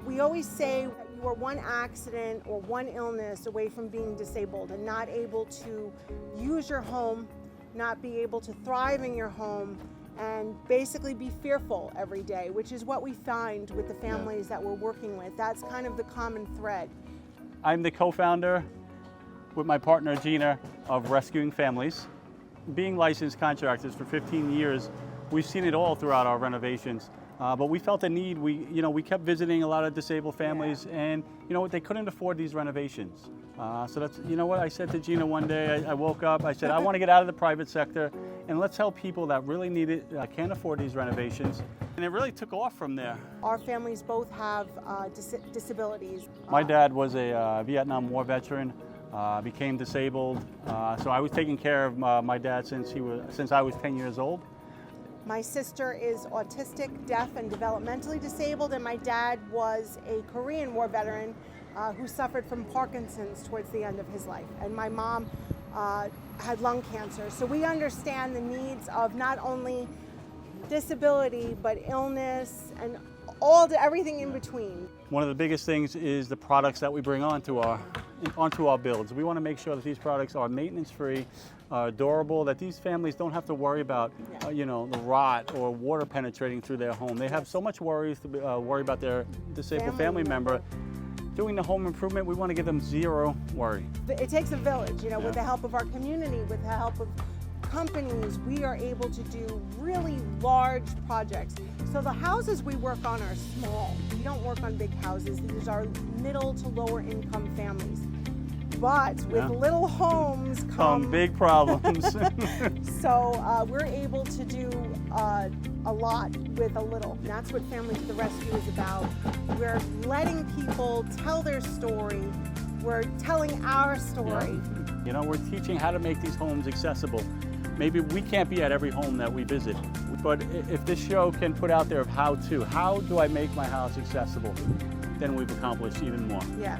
We always say that you are one accident or one illness away from being disabled and not able to use your home, not be able to thrive in your home, and basically be fearful every day, which is what we find with the families that we're working with. That's kind of the common thread. I'm the co-founder with my partner Gina of Rescuing Families. Being licensed contractors for 15 years, we've seen it all throughout our renovations. But we felt a need. We kept visiting a lot of disabled families, and they couldn't afford these renovations. So that's what I said to Gina one day. I woke up. I said, I want to get out of the private sector, and let's help people that really need it, can't afford these renovations. And it really took off from there. Our families both have disabilities. My dad was a Vietnam War veteran. Became disabled. So I was taking care of my dad since I was 10 years old. My sister is autistic, deaf, and developmentally disabled, and my dad was a Korean War veteran who suffered from Parkinson's towards the end of his life. And my mom had lung cancer. So we understand the needs of not only disability, but illness and everything in between. One of the biggest things is the products that we bring onto our builds. We want to make sure that these products are maintenance-free, durable, that these families don't have to worry about, the rot or water penetrating through their home. They have so much worry about their disabled family member. Doing the home improvement, we want to give them zero worry. It takes a village, with the help of our community, with the help of companies, we are able to do really large projects. So the houses we work on are small. We don't work on big houses. These are middle to lower income families. But with little homes come big problems. So we're able to do a lot with a little. And that's what Families to the Rescue is about. We're letting people tell their story. We're telling our story. We're teaching how to make these homes accessible. Maybe we can't be at every home that we visit, but if this show can put out there of how do I make my house accessible, then we've accomplished even more. Yeah.